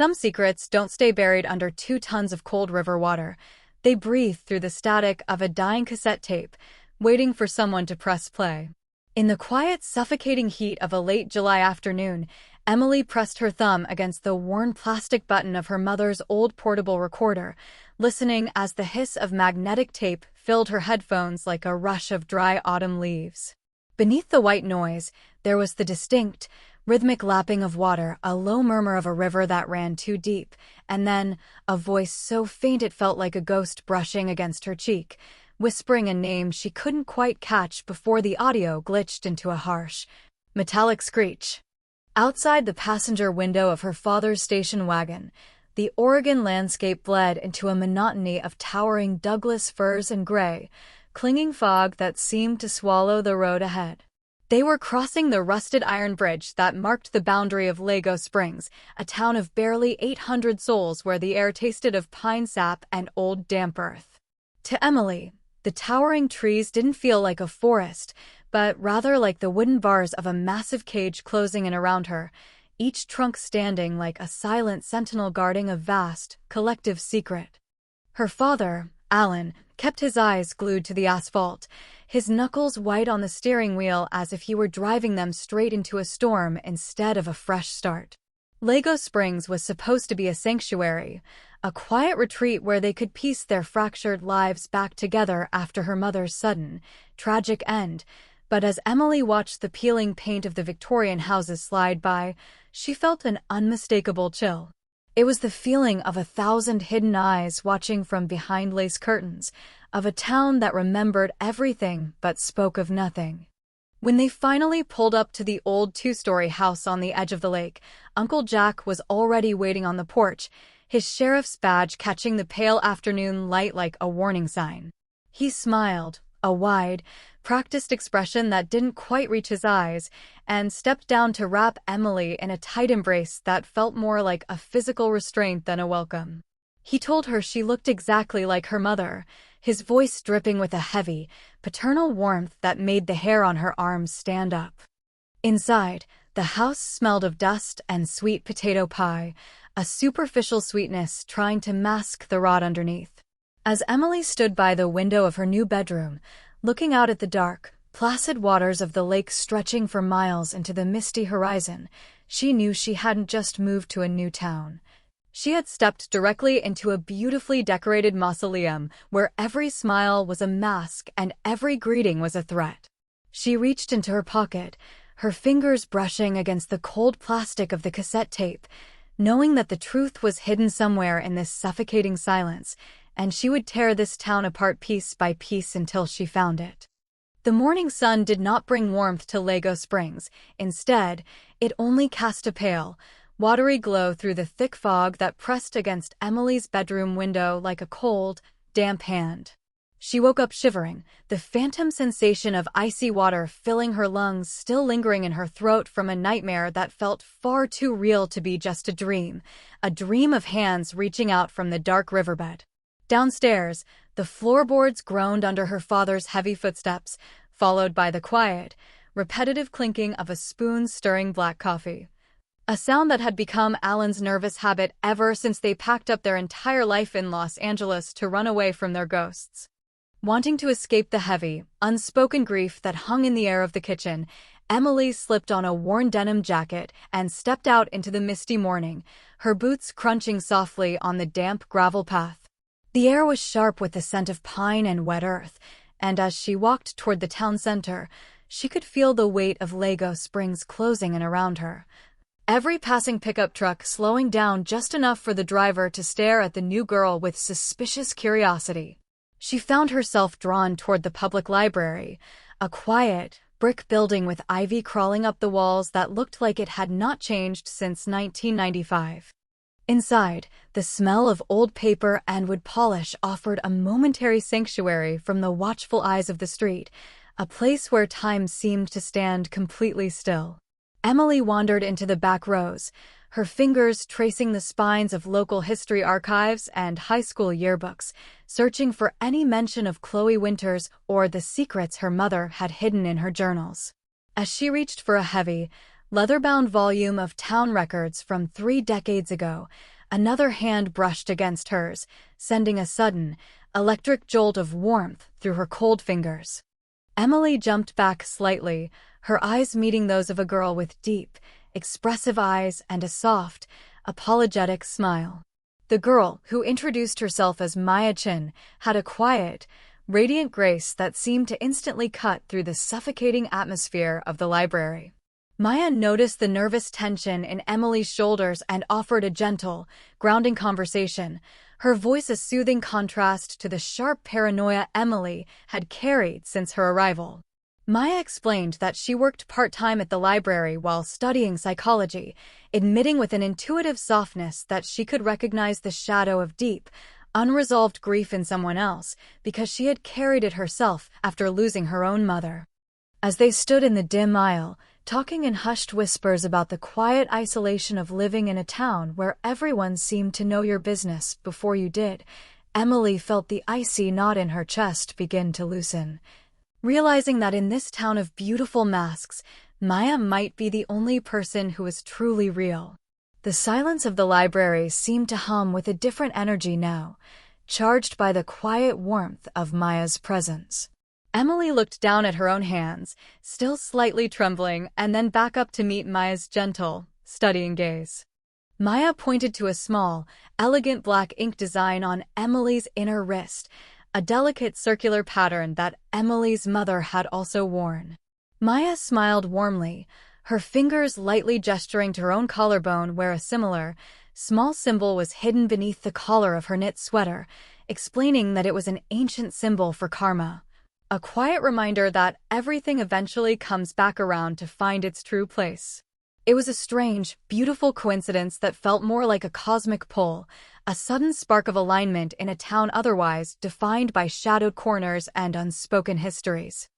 Some secrets don't stay buried under 2 tons of cold river water. They breathe through the static of a dying cassette tape, waiting for someone to press play. In the quiet, suffocating heat of a late July afternoon, Emily pressed her thumb against the worn plastic button of her mother's old portable recorder, listening as the hiss of magnetic tape filled her headphones like a rush of dry autumn leaves. Beneath the white noise, there was the distinct, rhythmic lapping of water, a low murmur of a river that ran too deep, and then a voice so faint it felt like a ghost brushing against her cheek, whispering a name she couldn't quite catch before the audio glitched into a harsh, metallic screech. Outside the passenger window of her father's station wagon, the Oregon landscape bled into a monotony of towering Douglas firs and gray, clinging fog that seemed to swallow the road ahead. They were crossing the rusted iron bridge that marked the boundary of Lago Springs, a town of barely 800 souls where the air tasted of pine sap and old damp earth. To Emily, the towering trees didn't feel like a forest, but rather like the wooden bars of a massive cage closing in around her, each trunk standing like a silent sentinel guarding a vast, collective secret. Her father, Alan, kept his eyes glued to the asphalt, his knuckles white on the steering wheel as if he were driving them straight into a storm instead of a fresh start. Lago Springs was supposed to be a sanctuary, a quiet retreat where they could piece their fractured lives back together after her mother's sudden, tragic end, but as Emily watched the peeling paint of the Victorian houses slide by, she felt an unmistakable chill. It was the feeling of 1,000 hidden eyes watching from behind lace curtains, of a town that remembered everything but spoke of nothing. When they finally pulled up to the old 2-story house on the edge of the lake, Uncle Jack was already waiting on the porch, his sheriff's badge catching the pale afternoon light like a warning sign. He smiled, a wide, practiced expression that didn't quite reach his eyes, and stepped down to wrap Emily in a tight embrace that felt more like a physical restraint than a welcome. He told her she looked exactly like her mother, his voice dripping with a heavy, paternal warmth that made the hair on her arms stand up. Inside, the house smelled of dust and sweet potato pie, a superficial sweetness trying to mask the rot underneath. As Emily stood by the window of her new bedroom, looking out at the dark, placid waters of the lake stretching for miles into the misty horizon, she knew she hadn't just moved to a new town. She had stepped directly into a beautifully decorated mausoleum where every smile was a mask and every greeting was a threat. She reached into her pocket, her fingers brushing against the cold plastic of the cassette tape, knowing that the truth was hidden somewhere in this suffocating silence, and she would tear this town apart piece by piece until she found it. The morning sun did not bring warmth to Lago Springs. Instead, it only cast a pale, watery glow through the thick fog that pressed against Emily's bedroom window like a cold, damp hand. She woke up shivering, the phantom sensation of icy water filling her lungs still lingering in her throat from a nightmare that felt far too real to be just a dream of hands reaching out from the dark riverbed. Downstairs, the floorboards groaned under her father's heavy footsteps, followed by the quiet, repetitive clinking of a spoon stirring black coffee. A sound that had become Alan's nervous habit ever since they packed up their entire life in Los Angeles to run away from their ghosts. Wanting to escape the heavy, unspoken grief that hung in the air of the kitchen, Emily slipped on a worn denim jacket and stepped out into the misty morning, her boots crunching softly on the damp gravel path. The air was sharp with the scent of pine and wet earth, and as she walked toward the town center, she could feel the weight of Lago Springs closing in around her. Every passing pickup truck slowing down just enough for the driver to stare at the new girl with suspicious curiosity. She found herself drawn toward the public library, a quiet, brick building with ivy crawling up the walls that looked like it had not changed since 1995. Inside, the smell of old paper and wood polish offered a momentary sanctuary from the watchful eyes of the street, a place where time seemed to stand completely still. Emily wandered into the back rows, her fingers tracing the spines of local history archives and high school yearbooks, searching for any mention of Chloe Winters or the secrets her mother had hidden in her journals. As she reached for a heavy, leather-bound volume of town records from 3 decades ago. Another hand brushed against hers, sending a sudden, electric jolt of warmth through her cold fingers. Emily jumped back slightly, her eyes meeting those of a girl with deep, expressive eyes and a soft, apologetic smile. The girl, who introduced herself as Maya Chin, had a quiet, radiant grace that seemed to instantly cut through the suffocating atmosphere of the library. Maya noticed the nervous tension in Emily's shoulders and offered a gentle, grounding conversation, her voice a soothing contrast to the sharp paranoia Emily had carried since her arrival. Maya explained that she worked part-time at the library while studying psychology, admitting with an intuitive softness that she could recognize the shadow of deep, unresolved grief in someone else because she had carried it herself after losing her own mother. As they stood in the dim aisle, talking in hushed whispers about the quiet isolation of living in a town where everyone seemed to know your business before you did, Emily felt the icy knot in her chest begin to loosen. Realizing that in this town of beautiful masks, Maya might be the only person who was truly real. The silence of the library seemed to hum with a different energy now, charged by the quiet warmth of Maya's presence. Emily looked down at her own hands, still slightly trembling, and then back up to meet Maya's gentle, studying gaze. Maya pointed to a small, elegant black ink design on Emily's inner wrist, a delicate circular pattern that Emily's mother had also worn. Maya smiled warmly, her fingers lightly gesturing to her own collarbone where a similar, small symbol was hidden beneath the collar of her knit sweater, explaining that it was an ancient symbol for karma. A quiet reminder that everything eventually comes back around to find its true place. It was a strange, beautiful coincidence that felt more like a cosmic pull, a sudden spark of alignment in a town otherwise defined by shadowed corners and unspoken histories.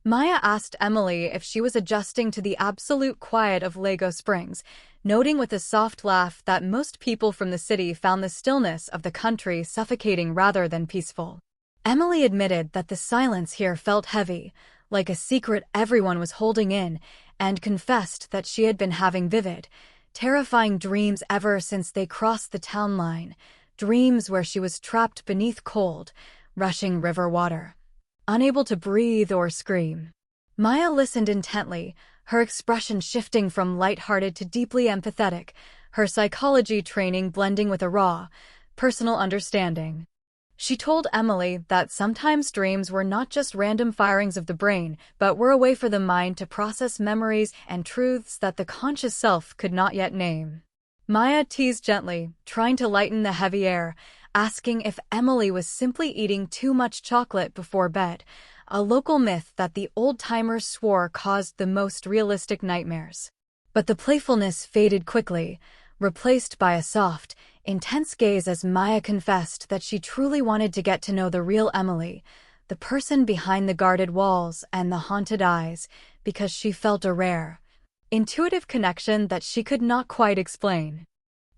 Maya asked Emily if she was adjusting to the absolute quiet of Lago Springs, noting with a soft laugh that most people from the city found the stillness of the country suffocating rather than peaceful. Emily admitted that the silence here felt heavy, like a secret everyone was holding in, and confessed that she had been having vivid, terrifying dreams ever since they crossed the town line, dreams where she was trapped beneath cold, rushing river water, unable to breathe or scream. Maya listened intently, her expression shifting from light-hearted to deeply empathetic, her psychology training blending with a raw, personal understanding. She told Emily that sometimes dreams were not just random firings of the brain, but were a way for the mind to process memories and truths that the conscious self could not yet name. Maya teased gently, trying to lighten the heavy air, asking if Emily was simply eating too much chocolate before bed, a local myth that the old-timers swore caused the most realistic nightmares. But the playfulness faded quickly, replaced by a soft, intense gaze as Maya confessed that she truly wanted to get to know the real Emily, the person behind the guarded walls and the haunted eyes, because she felt a rare, intuitive connection that she could not quite explain.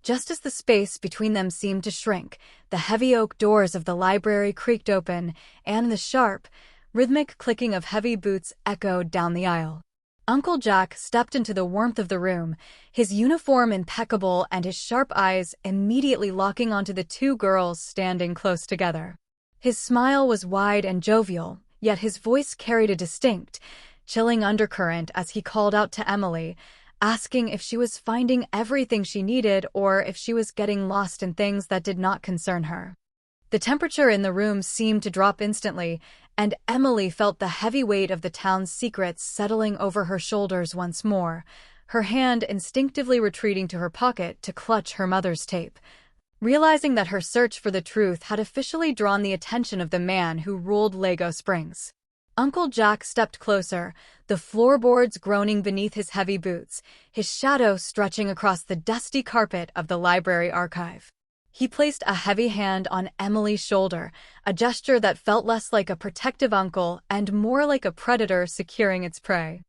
Just as the space between them seemed to shrink, the heavy oak doors of the library creaked open, and the sharp, rhythmic clicking of heavy boots echoed down the aisle. Uncle Jack stepped into the warmth of the room, his uniform impeccable and his sharp eyes immediately locking onto the two girls standing close together. His smile was wide and jovial, yet his voice carried a distinct, chilling undercurrent as he called out to Emily, asking if she was finding everything she needed or if she was getting lost in things that did not concern her. The temperature in the room seemed to drop instantly, and Emily felt the heavy weight of the town's secrets settling over her shoulders once more, her hand instinctively retreating to her pocket to clutch her mother's tape. Realizing that her search for the truth had officially drawn the attention of the man who ruled Lago Springs. Uncle Jack stepped closer, the floorboards groaning beneath his heavy boots, his shadow stretching across the dusty carpet of the library archive. He placed a heavy hand on Emily's shoulder, a gesture that felt less like a protective uncle and more like a predator securing its prey.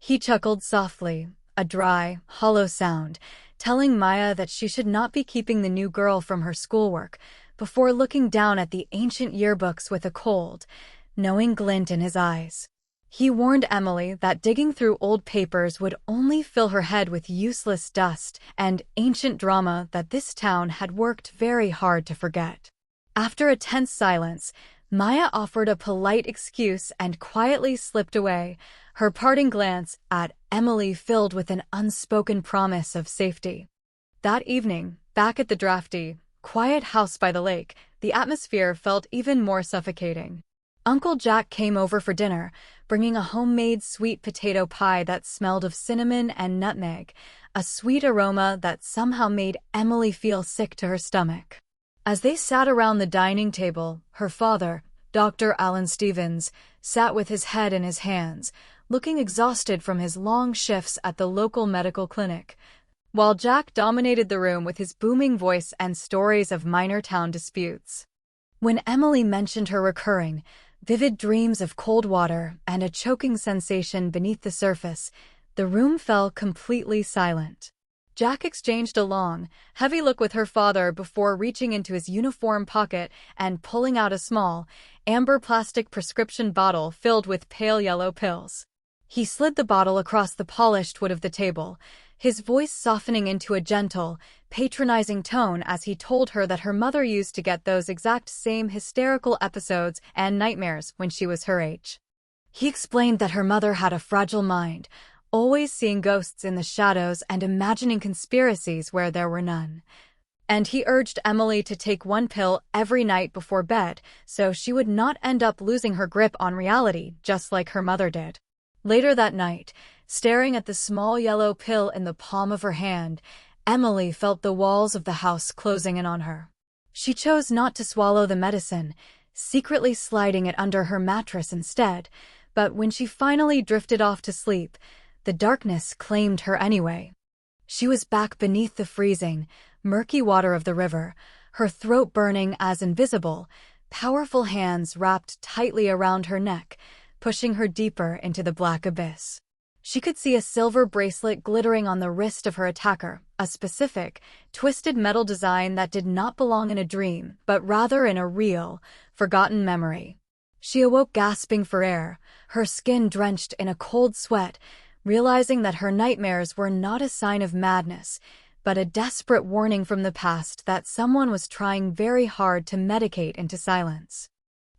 He chuckled softly, a dry, hollow sound, telling Maya that she should not be keeping the new girl from her schoolwork, before looking down at the ancient yearbooks with a cold, knowing glint in his eyes. He warned Emily that digging through old papers would only fill her head with useless dust and ancient drama that this town had worked very hard to forget. After a tense silence, Maya offered a polite excuse and quietly slipped away, her parting glance at Emily filled with an unspoken promise of safety. That evening, back at the drafty, quiet house by the lake, the atmosphere felt even more suffocating. Uncle Jack came over for dinner, bringing a homemade sweet potato pie that smelled of cinnamon and nutmeg, a sweet aroma that somehow made Emily feel sick to her stomach. As they sat around the dining table, her father, Dr. Alan Stevens, sat with his head in his hands, looking exhausted from his long shifts at the local medical clinic, while Jack dominated the room with his booming voice and stories of minor town disputes. When Emily mentioned her recurring, vivid dreams of cold water and a choking sensation beneath the surface, the room fell completely silent. Jack exchanged a long, heavy look with her father before reaching into his uniform pocket and pulling out a small, amber plastic prescription bottle filled with pale yellow pills. He slid the bottle across the polished wood of the table, his voice softening into a gentle, patronizing tone as he told her that her mother used to get those exact same hysterical episodes and nightmares when she was her age. He explained that her mother had a fragile mind, always seeing ghosts in the shadows and imagining conspiracies where there were none. And he urged Emily to take one pill every night before bed so she would not end up losing her grip on reality just like her mother did. Later that night, staring at the small yellow pill in the palm of her hand, Emily felt the walls of the house closing in on her. She chose not to swallow the medicine, secretly sliding it under her mattress instead, but when she finally drifted off to sleep, the darkness claimed her anyway. She was back beneath the freezing, murky water of the river, her throat burning as invisible, powerful hands wrapped tightly around her neck, pushing her deeper into the black abyss. She could see a silver bracelet glittering on the wrist of her attacker, a specific, twisted metal design that did not belong in a dream, but rather in a real, forgotten memory. She awoke gasping for air, her skin drenched in a cold sweat, realizing that her nightmares were not a sign of madness, but a desperate warning from the past that someone was trying very hard to medicate into silence.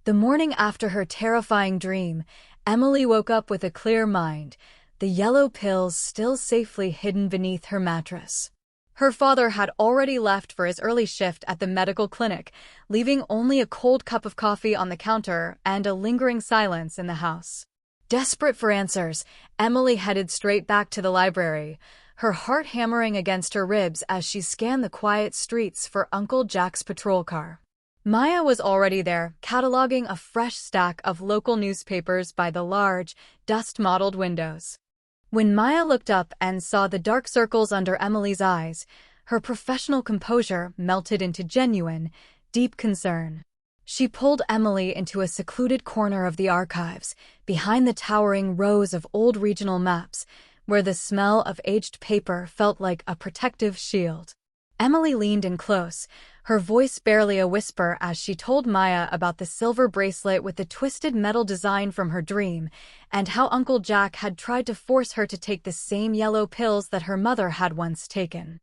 The morning after her terrifying dream, Emily woke up with a clear mind, the yellow pills still safely hidden beneath her mattress. Her father had already left for his early shift at the medical clinic, leaving only a cold cup of coffee on the counter and a lingering silence in the house. Desperate for answers, Emily headed straight back to the library, her heart hammering against her ribs as she scanned the quiet streets for Uncle Jack's patrol car. Maya was already there, cataloging a fresh stack of local newspapers by the large, dust-mottled windows. When Maya looked up and saw the dark circles under Emily's eyes, her professional composure melted into genuine, deep concern. She pulled Emily into a secluded corner of the archives, behind the towering rows of old regional maps, where the smell of aged paper felt like a protective shield. Emily leaned in close, her voice barely a whisper as she told Maya about the silver bracelet with the twisted metal design from her dream, and how Uncle Jack had tried to force her to take the same yellow pills that her mother had once taken.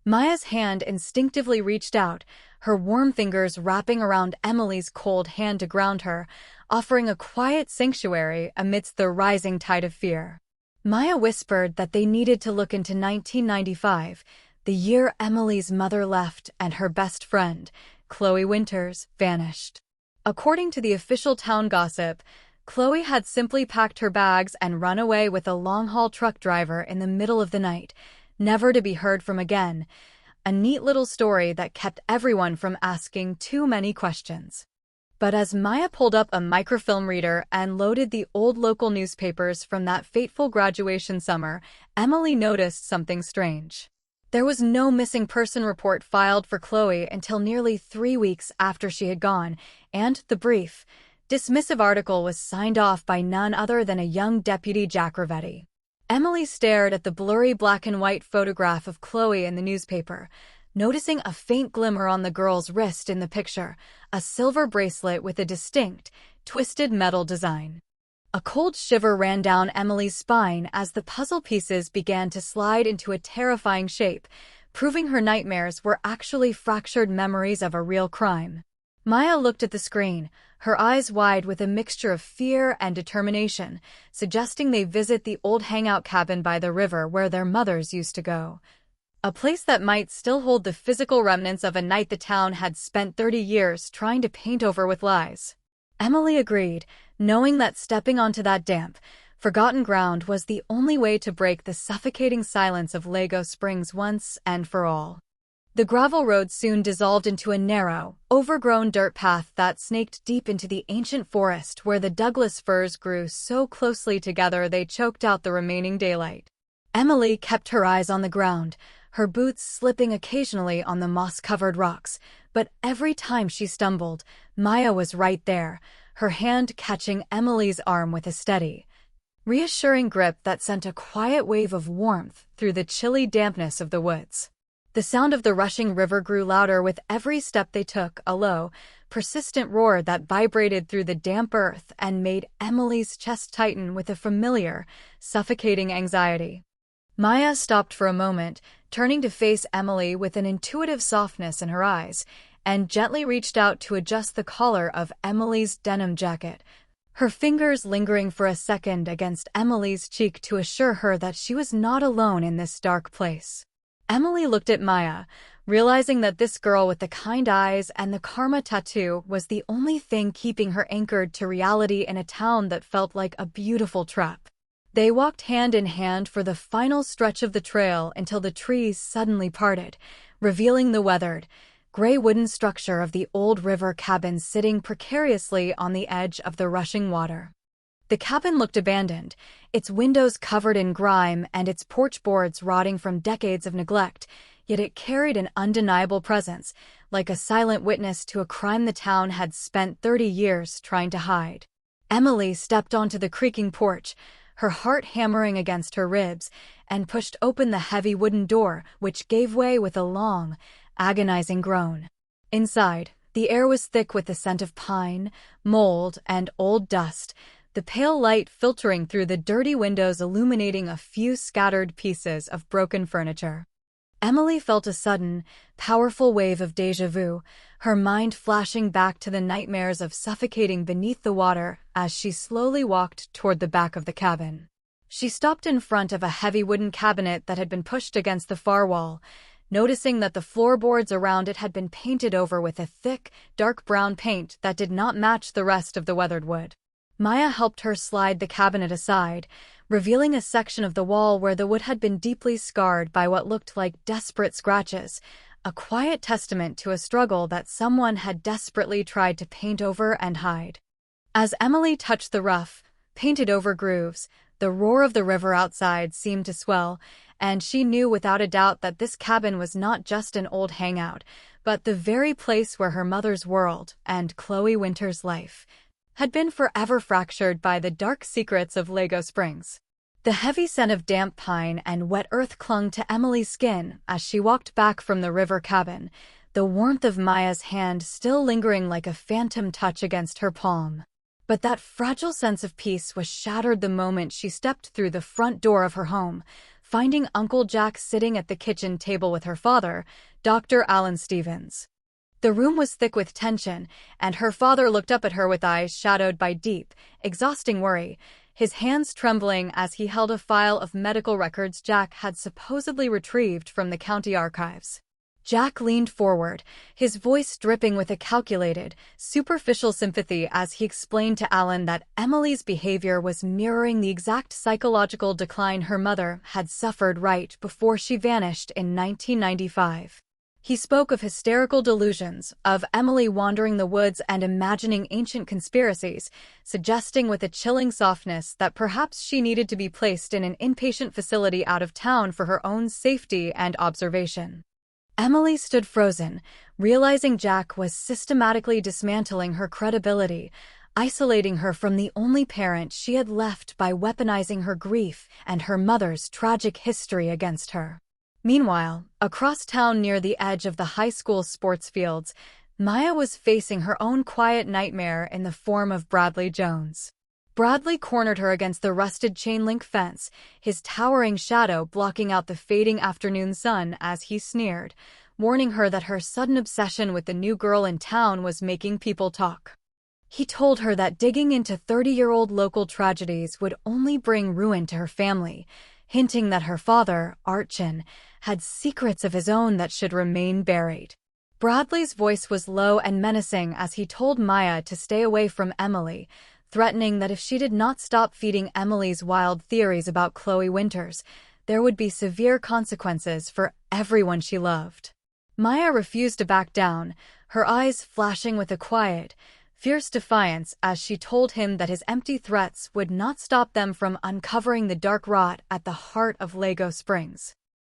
Maya's hand instinctively reached out, her warm fingers wrapping around Emily's cold hand to ground her, offering a quiet sanctuary amidst the rising tide of fear. Maya whispered that they needed to look into 1995, the year Emily's mother left and her best friend, Chloe Winters, vanished. According to the official town gossip, Chloe had simply packed her bags and run away with a long-haul truck driver in the middle of the night, never to be heard from again. A neat little story that kept everyone from asking too many questions. But as Maya pulled up a microfilm reader and loaded the old local newspapers from that fateful graduation summer, Emily noticed something strange. There was no missing person report filed for Chloe until nearly 3 weeks after she had gone, and the brief, dismissive article was signed off by none other than a young Deputy Jack Ravetti. Emily stared at the blurry black-and-white photograph of Chloe in the newspaper, noticing a faint glimmer on the girl's wrist in the picture, a silver bracelet with a distinct, twisted metal design. A cold shiver ran down Emily's spine as the puzzle pieces began to slide into a terrifying shape, proving her nightmares were actually fractured memories of a real crime. Maya looked at the screen, her eyes wide with a mixture of fear and determination, suggesting they visit the old hangout cabin by the river where their mothers used to go. A place that might still hold the physical remnants of a night the town had spent 30 years trying to paint over with lies. Emily agreed, knowing that stepping onto that damp, forgotten ground was the only way to break the suffocating silence of Lago Springs once and for all. The gravel road soon dissolved into a narrow, overgrown dirt path that snaked deep into the ancient forest where the Douglas firs grew so closely together they choked out the remaining daylight. Emily kept her eyes on the ground, her boots slipping occasionally on the moss-covered rocks, but every time she stumbled, Maya was right there, her hand catching Emily's arm with a steady, reassuring grip that sent a quiet wave of warmth through the chilly dampness of the woods. The sound of the rushing river grew louder with every step they took, a low, persistent roar that vibrated through the damp earth and made Emily's chest tighten with a familiar, suffocating anxiety. Maya stopped for a moment, turning to face Emily with an intuitive softness in her eyes, and gently reached out to adjust the collar of Emily's denim jacket, her fingers lingering for a second against Emily's cheek to assure her that she was not alone in this dark place. Emily looked at Maya, realizing that this girl with the kind eyes and the karma tattoo was the only thing keeping her anchored to reality in a town that felt like a beautiful trap. They walked hand in hand for the final stretch of the trail until the trees suddenly parted, revealing the weathered, gray wooden structure of the old river cabin sitting precariously on the edge of the rushing water. The cabin looked abandoned, its windows covered in grime and its porch boards rotting from decades of neglect, yet it carried an undeniable presence, like a silent witness to a crime the town had spent 30 years trying to hide. Emily stepped onto the creaking porch, her heart hammering against her ribs, and pushed open the heavy wooden door, which gave way with a long, agonizing groan. Inside, the air was thick with the scent of pine, mold, and old dust, the pale light filtering through the dirty windows illuminating a few scattered pieces of broken furniture. Emily felt a sudden, powerful wave of déjà vu, her mind flashing back to the nightmares of suffocating beneath the water as she slowly walked toward the back of the cabin. She stopped in front of a heavy wooden cabinet that had been pushed against the far wall, noticing that the floorboards around it had been painted over with a thick, dark brown paint that did not match the rest of the weathered wood. Maya helped her slide the cabinet aside, revealing a section of the wall where the wood had been deeply scarred by what looked like desperate scratches, a quiet testament to a struggle that someone had desperately tried to paint over and hide. As Emily touched the rough, painted-over grooves, the roar of the river outside seemed to swell, and she knew without a doubt that this cabin was not just an old hangout, but the very place where her mother's world and Chloe Winter's life had been forever fractured by the dark secrets of Lago Springs. The heavy scent of damp pine and wet earth clung to Emily's skin as she walked back from the river cabin, the warmth of Maya's hand still lingering like a phantom touch against her palm. But that fragile sense of peace was shattered the moment she stepped through the front door of her home, finding Uncle Jack sitting at the kitchen table with her father, Dr. Alan Stevens. The room was thick with tension, and her father looked up at her with eyes shadowed by deep, exhausting worry, his hands trembling as he held a file of medical records Jack had supposedly retrieved from the county archives. Jack leaned forward, his voice dripping with a calculated, superficial sympathy as he explained to Alan that Emily's behavior was mirroring the exact psychological decline her mother had suffered right before she vanished in 1995. He spoke of hysterical delusions, of Emily wandering the woods and imagining ancient conspiracies, suggesting with a chilling softness that perhaps she needed to be placed in an inpatient facility out of town for her own safety and observation. Emily stood frozen, realizing Jack was systematically dismantling her credibility, isolating her from the only parent she had left by weaponizing her grief and her mother's tragic history against her. Meanwhile, across town near the edge of the high school sports fields, Maya was facing her own quiet nightmare in the form of Bradley Jones. Bradley cornered her against the rusted chain-link fence, his towering shadow blocking out the fading afternoon sun as he sneered, warning her that her sudden obsession with the new girl in town was making people talk. He told her that digging into 30-year-old local tragedies would only bring ruin to her family, hinting that her father, Archon, had secrets of his own that should remain buried. Bradley's voice was low and menacing as he told Maya to stay away from Emily, threatening that if she did not stop feeding Emily's wild theories about Chloe Winters, there would be severe consequences for everyone she loved. Maya refused to back down, her eyes flashing with a quiet, fierce defiance as she told him that his empty threats would not stop them from uncovering the dark rot at the heart of Lago Springs.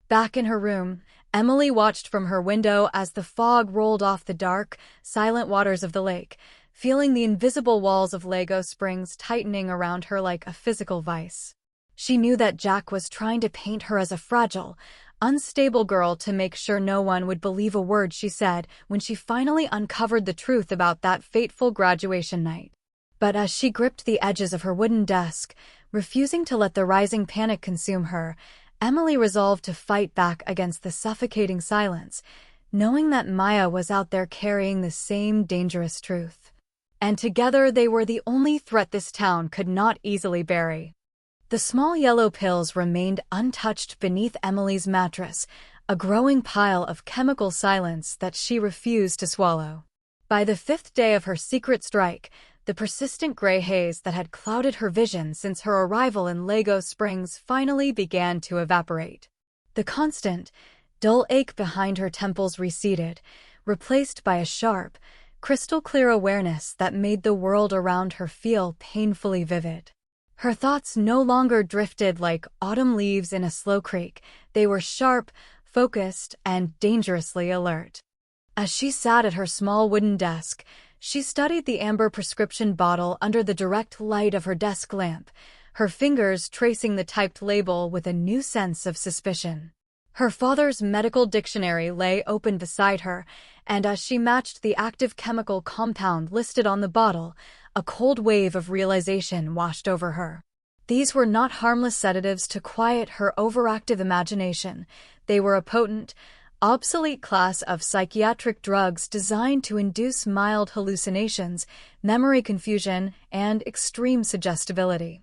Back in her room, Emily watched from her window as the fog rolled off the dark, silent waters of the lake, feeling the invisible walls of Lago Springs tightening around her like a physical vice. She knew that Jack was trying to paint her as a fragile, unstable girl to make sure no one would believe a word she said when she finally uncovered the truth about that fateful graduation night. But as she gripped the edges of her wooden desk, refusing to let the rising panic consume her, Emily resolved to fight back against the suffocating silence, knowing that Maya was out there carrying the same dangerous truth. And together they were the only threat this town could not easily bury. The small yellow pills remained untouched beneath Emily's mattress, a growing pile of chemical silence that she refused to swallow. By the 5th day of her secret strike, the persistent gray haze that had clouded her vision since her arrival in Lago Springs finally began to evaporate. The constant, dull ache behind her temples receded, replaced by a sharp, crystal-clear awareness that made the world around her feel painfully vivid. Her thoughts no longer drifted like autumn leaves in a slow creek. They were sharp, focused, and dangerously alert. As she sat at her small wooden desk, she studied the amber prescription bottle under the direct light of her desk lamp, her fingers tracing the typed label with a new sense of suspicion. Her father's medical dictionary lay open beside her, and as she matched the active chemical compound listed on the bottle, a cold wave of realization washed over her. These were not harmless sedatives to quiet her overactive imagination. They were a potent, obsolete class of psychiatric drugs designed to induce mild hallucinations, memory confusion, and extreme suggestibility.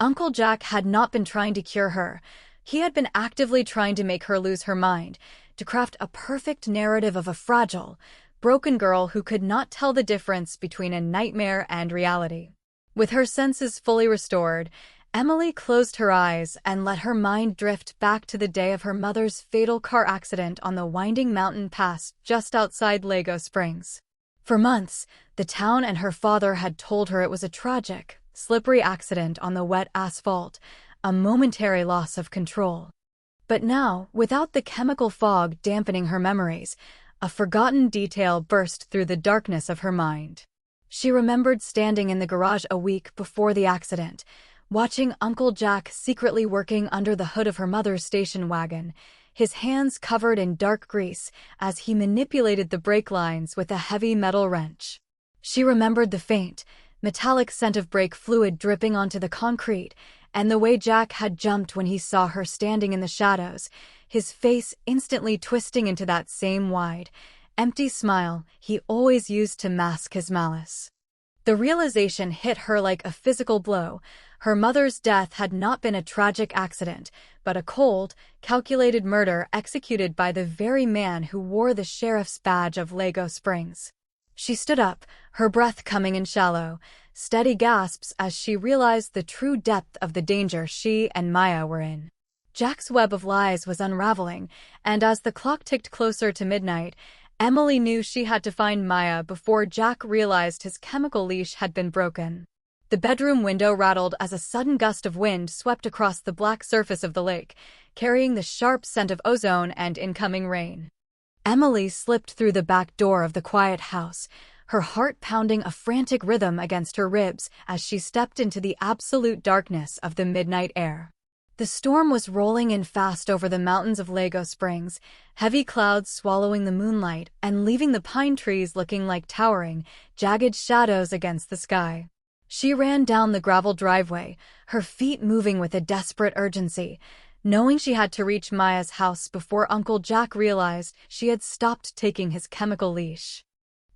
Uncle Jack had not been trying to cure her. He had been actively trying to make her lose her mind, to craft a perfect narrative of a fragile, broken girl who could not tell the difference between a nightmare and reality. With her senses fully restored, Emily closed her eyes and let her mind drift back to the day of her mother's fatal car accident on the winding mountain pass just outside Lago Springs. For months, the town and her father had told her it was a tragic, slippery accident on the wet asphalt, a momentary loss of control. But now, without the chemical fog dampening her memories, a forgotten detail burst through the darkness of her mind. She remembered standing in the garage a week before the accident, watching Uncle Jack secretly working under the hood of her mother's station wagon, his hands covered in dark grease as he manipulated the brake lines with a heavy metal wrench. She remembered the faint, metallic scent of brake fluid dripping onto the concrete, and the way Jack had jumped when he saw her standing in the shadows, his face instantly twisting into that same wide, empty smile he always used to mask his malice. The realization hit her like a physical blow. Her mother's death had not been a tragic accident, but a cold, calculated murder executed by the very man who wore the sheriff's badge of Lago Springs. She stood up, her breath coming in shallow, steady gasps as she realized the true depth of the danger she and Maya were in. Jack's web of lies was unraveling, and as the clock ticked closer to midnight, Emily knew she had to find Maya before Jack realized his chemical leash had been broken. The bedroom window rattled as a sudden gust of wind swept across the black surface of the lake, carrying the sharp scent of ozone and incoming rain. Emily slipped through the back door of the quiet house, her heart pounding a frantic rhythm against her ribs as she stepped into the absolute darkness of the midnight air. The storm was rolling in fast over the mountains of Lago Springs, heavy clouds swallowing the moonlight and leaving the pine trees looking like towering, jagged shadows against the sky. She ran down the gravel driveway, her feet moving with a desperate urgency, knowing she had to reach Maya's house before Uncle Jack realized she had stopped taking his chemical leash.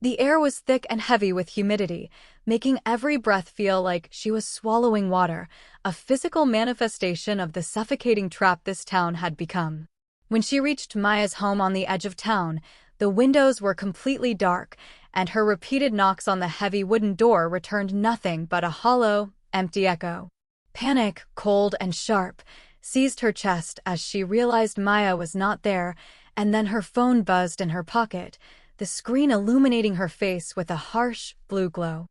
The air was thick and heavy with humidity, making every breath feel like she was swallowing water, a physical manifestation of the suffocating trap this town had become. When she reached Maya's home on the edge of town, the windows were completely dark, and her repeated knocks on the heavy wooden door returned nothing but a hollow, empty echo. Panic, cold and sharp, seized her chest as she realized Maya was not there, and then her phone buzzed in her pocket, the screen illuminating her face with a harsh, blue glow.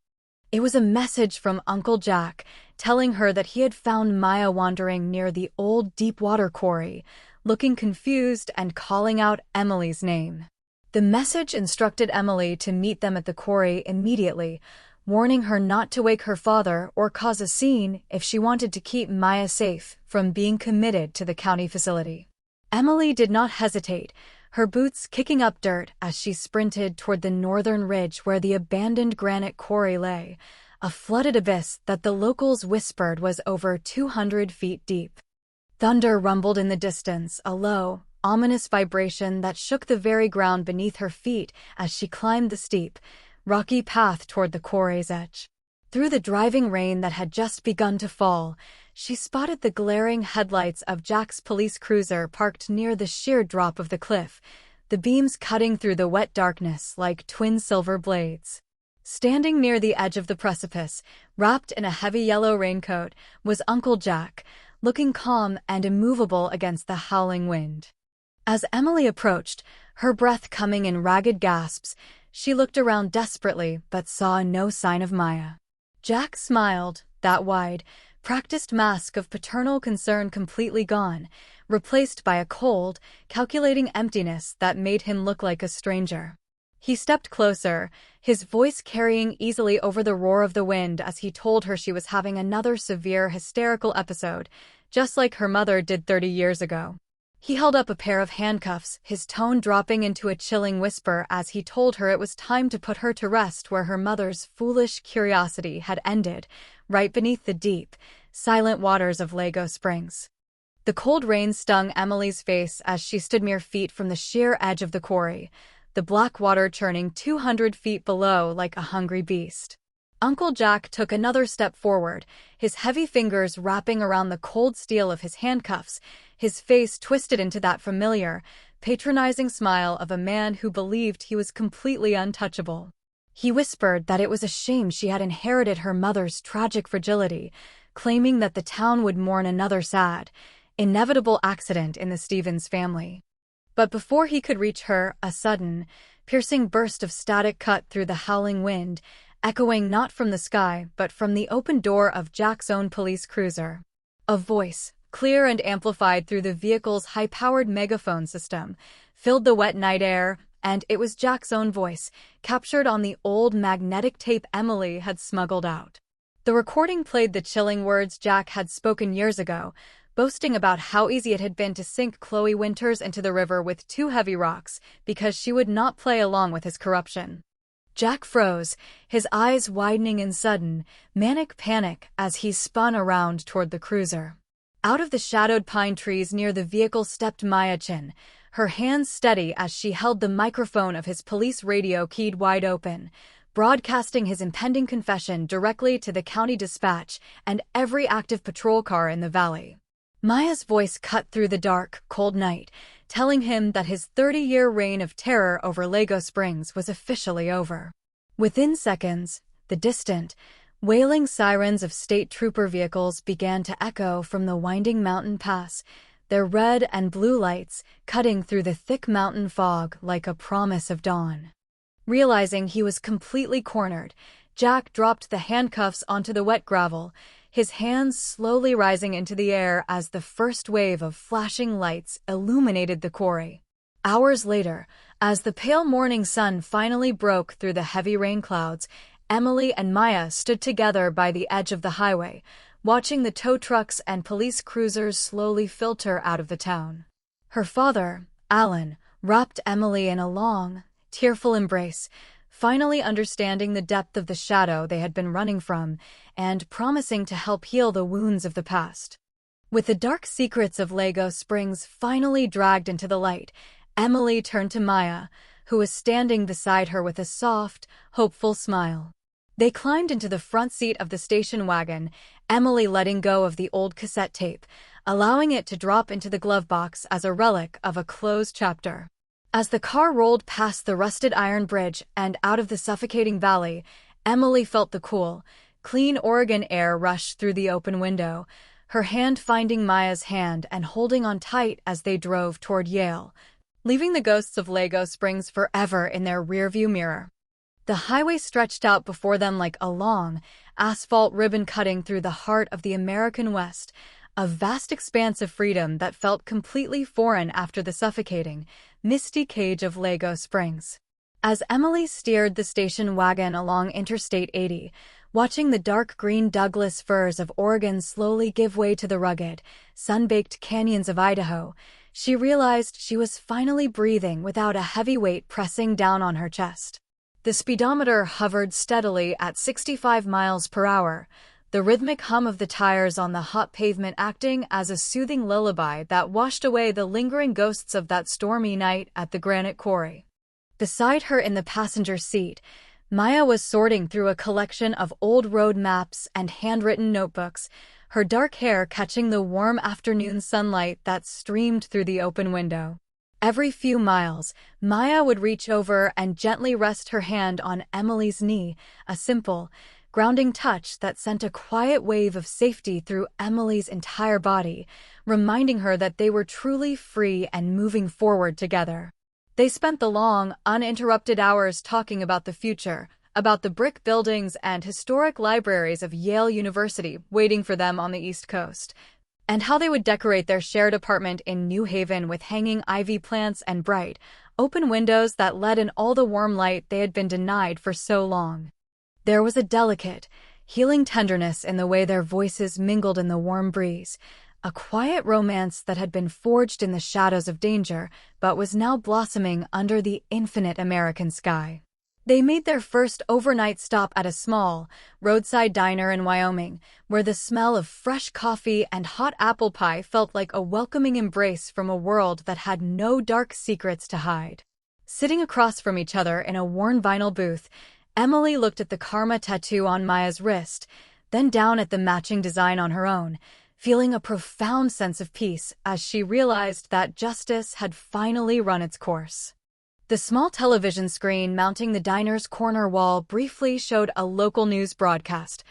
It was a message from Uncle Jack, telling her that he had found Maya wandering near the old deep-water quarry, looking confused and calling out Emily's name. The message instructed Emily to meet them at the quarry immediately, warning her not to wake her father or cause a scene if she wanted to keep Maya safe from being committed to the county facility. Emily did not hesitate, her boots kicking up dirt as she sprinted toward the northern ridge where the abandoned granite quarry lay, a flooded abyss that the locals whispered was over 200 feet deep. Thunder rumbled in the distance, a low, ominous vibration that shook the very ground beneath her feet as she climbed the steep, rocky path toward the quarry's edge. Through the driving rain that had just begun to fall, she spotted the glaring headlights of Jack's police cruiser parked near the sheer drop of the cliff, the beams cutting through the wet darkness like twin silver blades. Standing near the edge of the precipice, wrapped in a heavy yellow raincoat, was Uncle Jack, looking calm and immovable against the howling wind. As Emily approached, her breath coming in ragged gasps, she looked around desperately but saw no sign of Maya. Jack smiled, that wide, practiced mask of paternal concern completely gone, replaced by a cold, calculating emptiness that made him look like a stranger. He stepped closer, his voice carrying easily over the roar of the wind as he told her she was having another severe hysterical episode, just like her mother did 30 years ago. He held up a pair of handcuffs, his tone dropping into a chilling whisper as he told her it was time to put her to rest where her mother's foolish curiosity had ended, right beneath the deep, silent waters of Lago Springs. The cold rain stung Emily's face as she stood mere feet from the sheer edge of the quarry, the black water churning 200 feet below like a hungry beast. Uncle Jack took another step forward, his heavy fingers wrapping around the cold steel of his handcuffs, his face twisted into that familiar, patronizing smile of a man who believed he was completely untouchable. He whispered that it was a shame she had inherited her mother's tragic fragility, claiming that the town would mourn another sad, inevitable accident in the Stevens family. But before he could reach her, a sudden, piercing burst of static cut through the howling wind, echoing not from the sky but from the open door of Jack's own police cruiser. A voice, clear and amplified through the vehicle's high-powered megaphone system, filled the wet night air, and it was Jack's own voice, captured on the old magnetic tape Emily had smuggled out. The recording played the chilling words Jack had spoken years ago, boasting about how easy it had been to sink Chloe Winters into the river with 2 heavy rocks because she would not play along with his corruption. Jack froze, his eyes widening in sudden, manic panic as he spun around toward the cruiser. Out of the shadowed pine trees near the vehicle stepped Maya Chin, her hands steady as she held the microphone of his police radio keyed wide open, broadcasting his impending confession directly to the county dispatch and every active patrol car in the valley. Maya's voice cut through the dark, cold night, telling him that his 30-year reign of terror over Lago Springs was officially over. Within seconds, the distant, wailing sirens of state trooper vehicles began to echo from the winding mountain pass, their red and blue lights cutting through the thick mountain fog like a promise of dawn. Realizing he was completely cornered, Jack dropped the handcuffs onto the wet gravel, his hands slowly rising into the air as the first wave of flashing lights illuminated the quarry. Hours later, as the pale morning sun finally broke through the heavy rain clouds, Emily and Maya stood together by the edge of the highway, watching the tow trucks and police cruisers slowly filter out of the town. Her father, Alan, wrapped Emily in a long, tearful embrace, finally understanding the depth of the shadow they had been running from and promising to help heal the wounds of the past. With the dark secrets of Lago Springs finally dragged into the light, Emily turned to Maya, who was standing beside her with a soft, hopeful smile. They climbed into the front seat of the station wagon, Emily letting go of the old cassette tape, allowing it to drop into the glove box as a relic of a closed chapter. As the car rolled past the rusted iron bridge and out of the suffocating valley, Emily felt the cool, clean Oregon air rush through the open window, her hand finding Maya's hand and holding on tight as they drove toward Yale, leaving the ghosts of Lago Springs forever in their rearview mirror. The highway stretched out before them like a long, asphalt ribbon cutting through the heart of the American West, a vast expanse of freedom that felt completely foreign after the suffocating, misty cage of Lago Springs. As Emily steered the station wagon along Interstate 80, watching the dark green Douglas firs of Oregon slowly give way to the rugged, sun-baked canyons of Idaho, she realized she was finally breathing without a heavy weight pressing down on her chest. The speedometer hovered steadily at 65 miles per hour, the rhythmic hum of the tires on the hot pavement acting as a soothing lullaby that washed away the lingering ghosts of that stormy night at the granite quarry. Beside her in the passenger seat, Maya was sorting through a collection of old road maps and handwritten notebooks, her dark hair catching the warm afternoon sunlight that streamed through the open window. Every few miles, Maya would reach over and gently rest her hand on Emily's knee, a simple, grounding touch that sent a quiet wave of safety through Emily's entire body, reminding her that they were truly free and moving forward together. They spent the long, uninterrupted hours talking about the future, about the brick buildings and historic libraries of Yale University waiting for them on the East Coast, and how they would decorate their shared apartment in New Haven with hanging ivy plants and bright, open windows that let in all the warm light they had been denied for so long. There was a delicate, healing tenderness in the way their voices mingled in the warm breeze, a quiet romance that had been forged in the shadows of danger but was now blossoming under the infinite American sky. They made their first overnight stop at a small, roadside diner in Wyoming, where the smell of fresh coffee and hot apple pie felt like a welcoming embrace from a world that had no dark secrets to hide. Sitting across from each other in a worn vinyl booth, Emily looked at the karma tattoo on Maya's wrist, then down at the matching design on her own, feeling a profound sense of peace as she realized that justice had finally run its course. The small television screen mounting the diner's corner wall briefly showed a local news broadcast,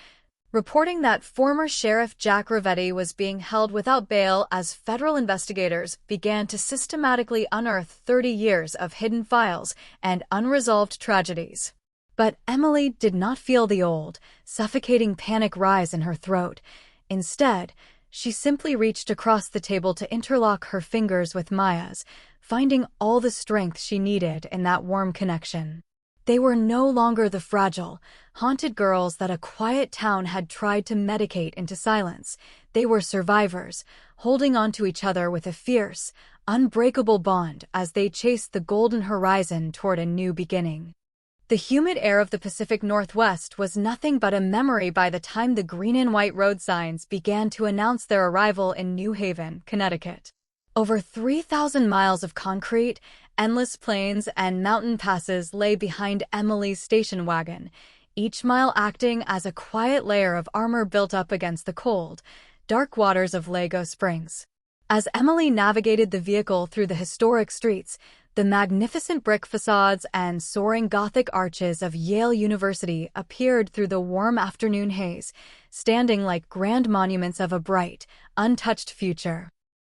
reporting that former Sheriff Jack Ravetti was being held without bail as federal investigators began to systematically unearth 30 years of hidden files and unresolved tragedies. But Emily did not feel the old, suffocating panic rise in her throat. Instead, she simply reached across the table to interlock her fingers with Maya's, finding all the strength she needed in that warm connection. They were no longer the fragile, haunted girls that a quiet town had tried to medicate into silence. They were survivors, holding on to each other with a fierce, unbreakable bond as they chased the golden horizon toward a new beginning. The humid air of the Pacific Northwest was nothing but a memory by the time the green and white road signs began to announce their arrival in New Haven, Connecticut. Over 3,000 miles of concrete, endless plains, and mountain passes lay behind Emily's station wagon, each mile acting as a quiet layer of armor built up against the cold, dark waters of Lago Springs. As Emily navigated the vehicle through the historic streets, the magnificent brick facades and soaring Gothic arches of Yale University appeared through the warm afternoon haze, standing like grand monuments of a bright, untouched future.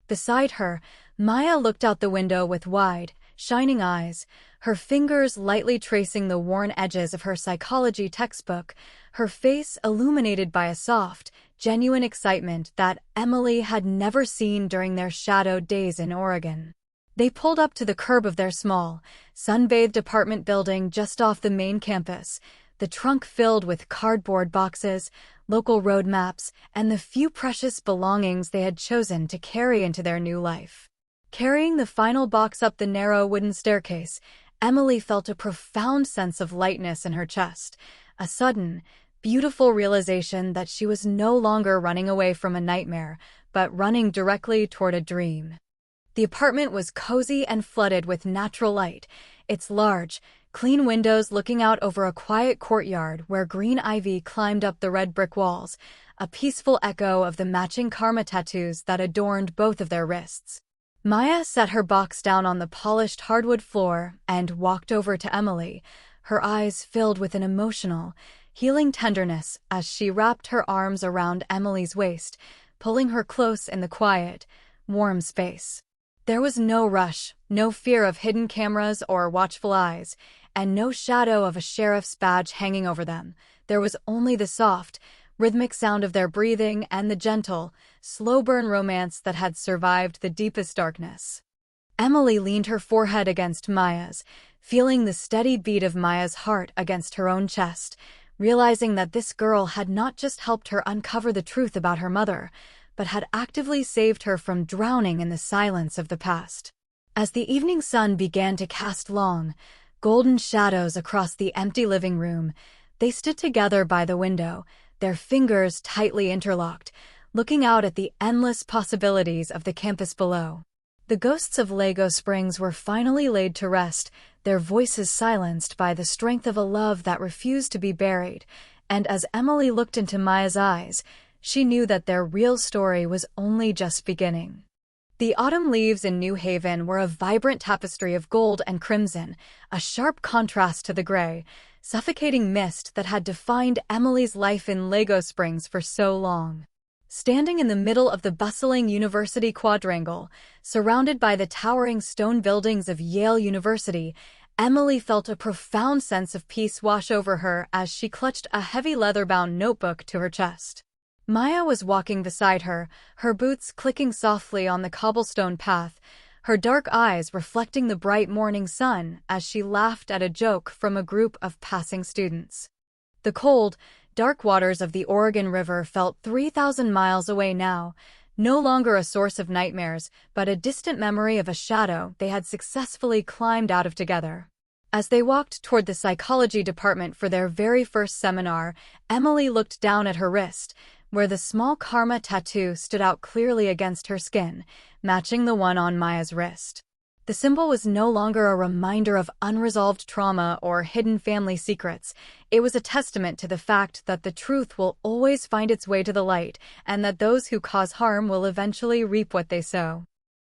Beside her, Maya looked out the window with wide, shining eyes, her fingers lightly tracing the worn edges of her psychology textbook, her face illuminated by a soft, genuine excitement that Emily had never seen during their shadowed days in Oregon. They pulled up to the curb of their small, sun-bathed apartment building just off the main campus, the trunk filled with cardboard boxes, local road maps, and the few precious belongings they had chosen to carry into their new life. Carrying the final box up the narrow wooden staircase, Emily felt a profound sense of lightness in her chest, a sudden, beautiful realization that she was no longer running away from a nightmare, but running directly toward a dream. The apartment was cozy and flooded with natural light, its large, clean windows looking out over a quiet courtyard where green ivy climbed up the red brick walls, a peaceful echo of the matching karma tattoos that adorned both of their wrists. Maya set her box down on the polished hardwood floor and walked over to Emily, her eyes filled with an emotional, healing tenderness as she wrapped her arms around Emily's waist, pulling her close in the quiet, warm space. There was no rush, no fear of hidden cameras or watchful eyes, and no shadow of a sheriff's badge hanging over them. There was only the soft, rhythmic sound of their breathing and the gentle, slow-burn romance that had survived the deepest darkness. Emily leaned her forehead against Maya's, feeling the steady beat of Maya's heart against her own chest, realizing that this girl had not just helped her uncover the truth about her mother, but had actively saved her from drowning in the silence of the past. As the evening sun began to cast long, golden shadows across the empty living room, they stood together by the window, their fingers tightly interlocked, looking out at the endless possibilities of the campus below. The ghosts of Lago Springs were finally laid to rest, their voices silenced by the strength of a love that refused to be buried, and as Emily looked into Maya's eyes, she knew that their real story was only just beginning. The autumn leaves in New Haven were a vibrant tapestry of gold and crimson, a sharp contrast to the gray, suffocating mist that had defined Emily's life in Lago Springs for so long. Standing in the middle of the bustling university quadrangle, surrounded by the towering stone buildings of Yale University, Emily felt a profound sense of peace wash over her as she clutched a heavy leather-bound notebook to her chest. Maya was walking beside her, her boots clicking softly on the cobblestone path, her dark eyes reflecting the bright morning sun as she laughed at a joke from a group of passing students. The cold, dark waters of the Oregon River felt 3,000 miles away now, no longer a source of nightmares, but a distant memory of a shadow they had successfully climbed out of together. As they walked toward the psychology department for their very first seminar, Emily looked down at her wrist, where the small karma tattoo stood out clearly against her skin, matching the one on Maya's wrist. The symbol was no longer a reminder of unresolved trauma or hidden family secrets. It was a testament to the fact that the truth will always find its way to the light, and that those who cause harm will eventually reap what they sow.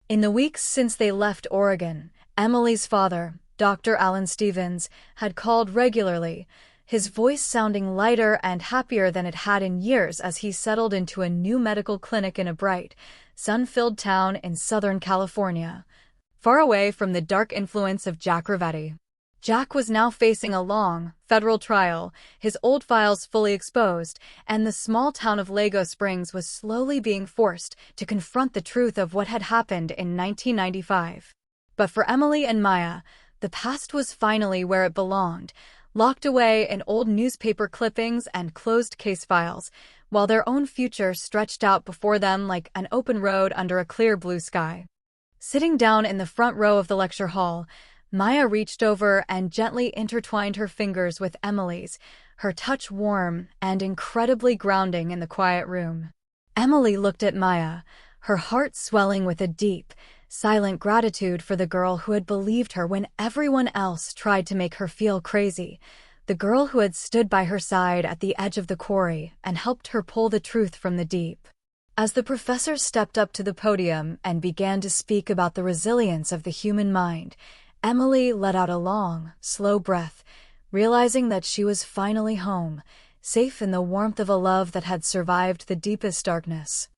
In the weeks since they left Oregon, Emily's father, Dr. Alan Stevens, had called regularly, his voice sounding lighter and happier than it had in years as he settled into a new medical clinic in a bright, sun-filled town in Southern California, far away from the dark influence of Jack Rivetti. Jack was now facing a long, federal trial, his old files fully exposed, and the small town of Lago Springs was slowly being forced to confront the truth of what had happened in 1995. But for Emily and Maya, the past was finally where it belonged, locked away in old newspaper clippings and closed case files, while their own future stretched out before them like an open road under a clear blue sky. Sitting down in the front row of the lecture hall, Maya reached over and gently intertwined her fingers with Emily's, her touch warm and incredibly grounding in the quiet room. Emily looked at Maya, her heart swelling with a deep, silent gratitude for the girl who had believed her when everyone else tried to make her feel crazy, the girl who had stood by her side at the edge of the quarry and helped her pull the truth from the deep. As the professor stepped up to the podium and began to speak about the resilience of the human mind, Emily let out a long, slow breath, realizing that she was finally home, safe in the warmth of a love that had survived the deepest darkness.